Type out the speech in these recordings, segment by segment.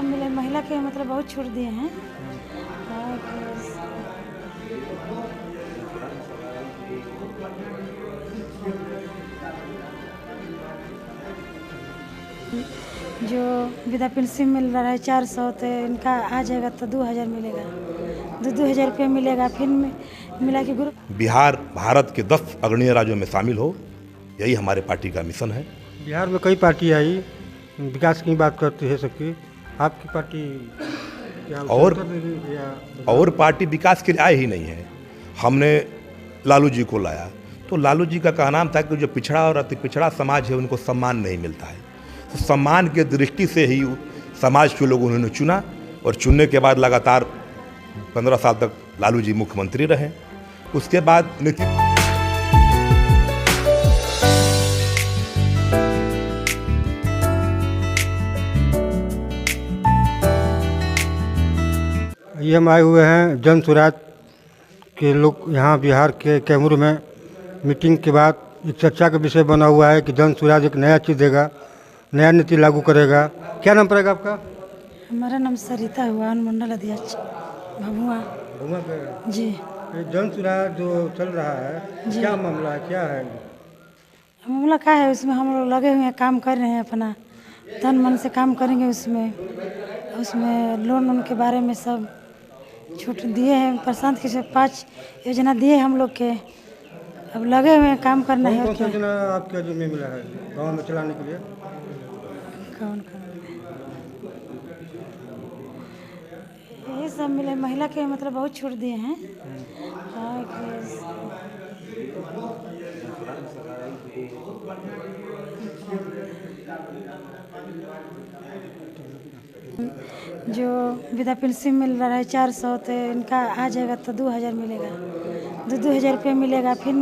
सब मिले महिला के मतलब बहुत छूट दिए हैं। जो विधवा पेंशन मिल रहा है 400, तो इनका आ जाएगा तो 2000 मिलेगा, 2000 रुपये मिलेगा। फिर मिला के ग्रुप बिहार भारत के 10 अग्रणी राज्यों में शामिल हो, यही हमारे पार्टी का मिशन है। बिहार में कई पार्टी आई, विकास की बात करती है सबकी। आपकी पार्टी क्या और पार्टी विकास के लिए आए ही नहीं है। हमने लालू जी को लाया तो लालू जी का कहना था कि जो पिछड़ा और अति पिछड़ा समाज है उनको सम्मान नहीं मिलता है, तो सम्मान की दृष्टि से ही समाज के लोग उन्होंने चुना और चुनने के बाद लगातार 15 साल तक लालू जी मुख्यमंत्री रहे। उसके बाद ये हम आए हुए हैं जन स्वराज के लोग यहाँ बिहार के कैमूर में। मीटिंग के बाद एक चर्चा का विषय बना हुआ है कि जन स्वराज एक नया चीज़ देगा, नया नीति लागू करेगा। क्या नाम पड़ेगा आपका? हमारा नाम सरिता हुआ, मंडल अध्यक्ष भभुआ जी। जन स्वराज जो चल रहा है, क्या मामला है, क्या है मामला? क्या है उसमें हम लोग लगे हुए हैं, काम कर रहे हैं, अपना तन मन से काम करेंगे। उसमें लोन उनके बारे में सब छूट दिए हैं। प्रशांत की 5 योजना दिए हम लोग के, अब लगे हुए हैं, काम करना है। कौन सा योजना आपके जो में मिला है गाँव में चलाने के लिए? कौन ये सब मिले महिला के मतलब बहुत छूट दिए हैं। जो विधवा पेंशन मिल रहा है 400, तो इनका आ जाएगा तो 2000 मिलेगा, 2000 रुपये मिलेगा। फिर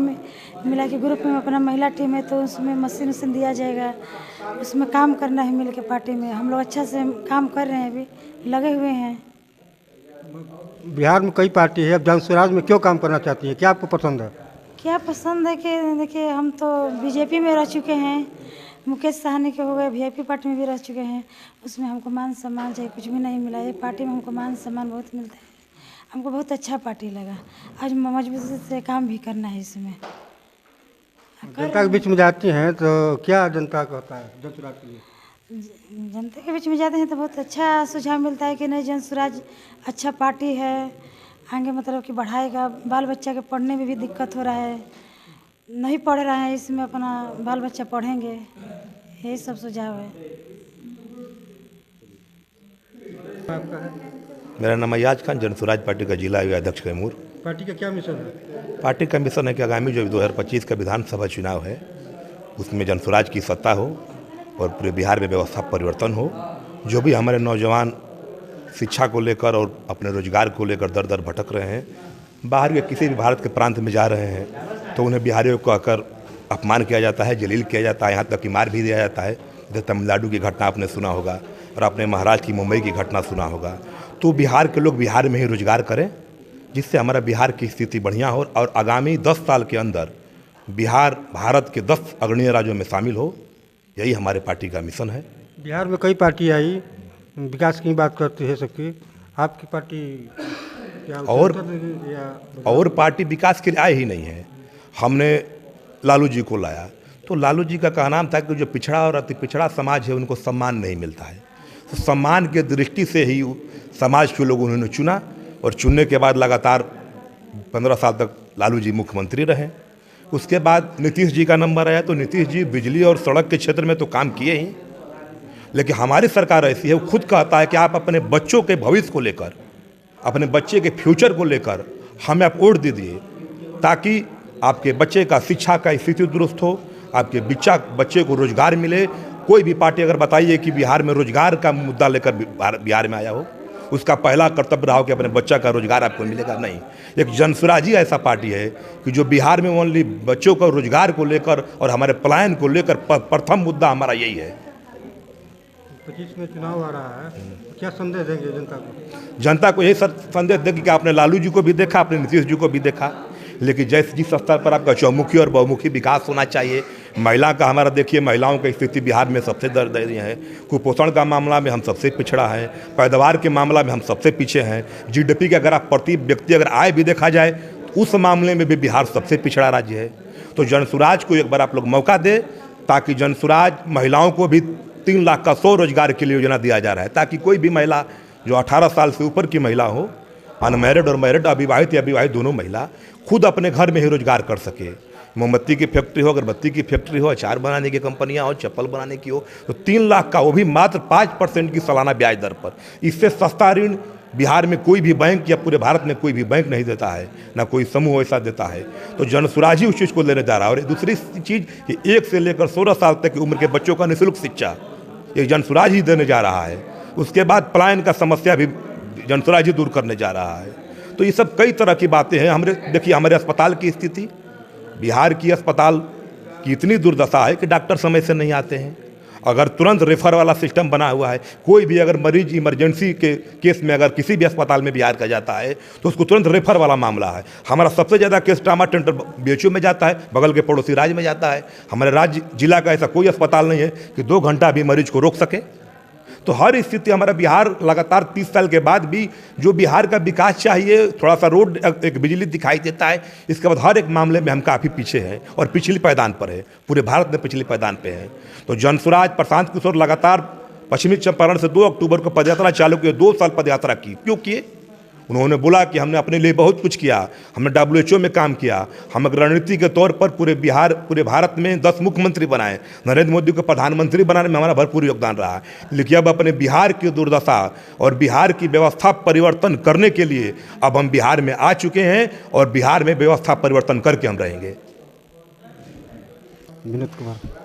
मिला के ग्रुप में अपना महिला टीम है तो उसमें मशीन दिया जाएगा। उसमें काम करना है मिल के पार्टी में। हम लोग अच्छा से काम कर रहे हैं, अभी लगे हुए हैं। बिहार में कई पार्टी है, अब जन स्वराज में क्यों काम करना चाहती है? क्या आपको पसंद है? क्या पसंद है कि देखिए, हम तो बीजेपी में रह चुके हैं, मुकेश सहनी के हो गए, वीआईपी पार्टी में भी रह चुके हैं। उसमें हमको मान सम्मान चाहे कुछ भी नहीं मिला। ये पार्टी में हमको मान सम्मान बहुत मिलता है। हमको बहुत अच्छा पार्टी लगा। आज मजबूती से काम भी करना है इसमें। जनता के बीच में जाती हैं तो क्या जनता को होता है जन स्वराज के लिए? जनता के बीच में जाते हैं तो बहुत अच्छा सुझाव मिलता है कि नहीं, जन स्वराज अच्छा पार्टी है, आगे मतलब कि बढ़ाएगा। बाल बच्चा के पढ़ने में भी दिक्कत हो रहा है, नहीं पढ़ रहे हैं, इसमें अपना बाल बच्चा पढ़ेंगे, यही सब सुझाव है। मेरा नाम अयाज खान, जन स्वराज पार्टी का जिला अध्यक्ष कैमूर। पार्टी का क्या मिशन है? पार्टी का मिशन है कि आगामी जो 2025 का विधानसभा चुनाव है उसमें जन स्वराज की सत्ता हो और पूरे बिहार में व्यवस्था परिवर्तन हो। जो भी हमारे नौजवान शिक्षा को लेकर और अपने रोजगार को लेकर दर दर भटक रहे हैं, बाहर के किसी भी भारत के प्रांत में जा रहे हैं, तो उन्हें बिहारियों को आकर अपमान किया जाता है, जलील किया जाता है, यहाँ तक कि मार भी दिया जाता है। जैसे तमिलनाडु की घटना आपने सुना होगा और अपने महाराष्ट्र की मुंबई की घटना सुना होगा। तो बिहार के लोग बिहार में ही रोजगार करें, जिससे हमारा बिहार की स्थिति बढ़िया हो और आगामी 10 साल के अंदर बिहार भारत के 10 अग्रणी राज्यों में शामिल हो, यही हमारे पार्टी का मिशन है। बिहार में कई पार्टी आई, विकास की बात करती है सबकी। आपकी पार्टी क्या और पार्टी विकास के लिए आए ही नहीं है। हमने लालू जी को लाया तो लालू जी का कहना था कि जो पिछड़ा और अति पिछड़ा समाज है उनको सम्मान नहीं मिलता है, तो सम्मान की दृष्टि से ही समाज के लोग उन्होंने चुना और चुनने के बाद लगातार 15 साल तक लालू जी मुख्यमंत्री रहे। उसके बाद नीतीश जी का नंबर आया तो नीतीश जी बिजली और सड़क के क्षेत्र में तो काम किए ही, लेकिन हमारी सरकार ऐसी है, वो खुद कहता है कि आप अपने बच्चों के भविष्य को लेकर, अपने बच्चे के फ्यूचर को लेकर हमें आप वोट दे दिए, ताकि आपके बच्चे का शिक्षा का स्थिति दुरुस्त हो, आपके बच्चे को रोजगार मिले। कोई भी पार्टी अगर बताइए कि बिहार में रोजगार का मुद्दा लेकर बिहार में आया हो, उसका पहला कर्तव्य रहा हो कि अपने बच्चा का रोजगार आपको मिलेगा। नहीं, एक जन स्वराज ही ऐसा पार्टी है कि जो बिहार में ओनली बच्चों को रोजगार को लेकर और हमारे पलायन को लेकर प्रथम मुद्दा हमारा यही है। 25 में चुनाव आ रहा है, क्या संदेश देंगे जनता को? जनता को यही संदेश देंगे कि आपने लालू जी को भी देखा, आपने नीतीश जी को भी देखा लेकिन जैसे जिस स्तर पर आपका चौमुखी और बहुमुखी विकास होना चाहिए, महिला का हमारा देखिए, महिलाओं की स्थिति बिहार में सबसे दयनीय है। कुपोषण का मामला में हम सबसे पिछड़ा है, पैदावार के मामला में हम सबसे पीछे हैं। जीडीपी का अगर आप प्रति व्यक्ति अगर आय भी देखा जाए उस मामले में भी बिहार सबसे पिछड़ा राज्य है। तो जनसुराज को एक बार आप लोग मौका दे, ताकि जनसुराज महिलाओं को भी 3 लाख का 100 रोजगार के लिए योजना दिया जा रहा है, ताकि कोई भी महिला जो 18 साल से ऊपर की महिला हो, अनमैरिड और मैरिड, अविवाहित या विवाहित दोनों महिला, खुद अपने घर में ही रोजगार कर सके। मोमबत्ती की फैक्ट्री हो, अगरबत्ती की फैक्ट्री हो, अचार बनाने की कंपनियां हो, चप्पल बनाने की हो, तो 3 लाख का, वो भी मात्र 5% की सालाना ब्याज दर पर। इससे सस्ता ऋण बिहार में कोई भी बैंक या पूरे भारत में कोई भी बैंक नहीं देता है, ना कोई समूह ऐसा देता है। तो जनसुराज ही उस चीज़ को लेने जा रहा है। और दूसरी चीज़ कि 1 से लेकर 16 साल तक की उम्र के बच्चों का निःशुल्क शिक्षा ये जनसुराज ही देने जा रहा है। उसके बाद पलायन का समस्या भी जनसुराज ही दूर करने जा रहा है। तो ये सब कई तरह की बातें हैं। देखिए, हमारे अस्पताल की स्थिति, बिहार की अस्पताल की इतनी दुर्दशा है कि डॉक्टर समय से नहीं आते हैं। अगर तुरंत रेफर वाला सिस्टम बना हुआ है, कोई भी अगर मरीज इमरजेंसी के केस में अगर किसी भी अस्पताल में बिहार का जाता है तो उसको तुरंत रेफर वाला मामला है। हमारा सबसे ज़्यादा केस ट्रामा सेंटर BHU में जाता है, बगल के पड़ोसी राज्य में जाता है। हमारे राज्य जिला का ऐसा कोई अस्पताल नहीं है कि 2 घंटा भी मरीज को रोक सके। तो हर स्थिति हमारा बिहार लगातार 30 साल के बाद भी जो बिहार का विकास चाहिए, थोड़ा सा रोड, एक बिजली दिखाई देता है, इसके बाद हर एक मामले में हम काफ़ी पीछे हैं और पिछली पायदान पर है, पूरे भारत में पिछली पायदान पे है। तो जनसुराज प्रशांत किशोर लगातार पश्चिमी चंपारण से 2 अक्टूबर को पदयात्रा चालू की, 2 साल पदयात्रा की। क्यों किए? उन्होंने बोला कि हमने अपने लिए बहुत कुछ किया, हमने WHO में काम किया, हम रणनीति के तौर पर पूरे भारत में 10 मुख्यमंत्री बनाए, नरेंद्र मोदी को प्रधानमंत्री बनाने में हमारा भरपूर योगदान रहा है। लेकिन अब अपने बिहार की दुर्दशा और बिहार की व्यवस्था परिवर्तन करने के लिए अब हम बिहार में आ चुके हैं और बिहार में व्यवस्था परिवर्तन करके हम रहेंगे। विनोद कुमार।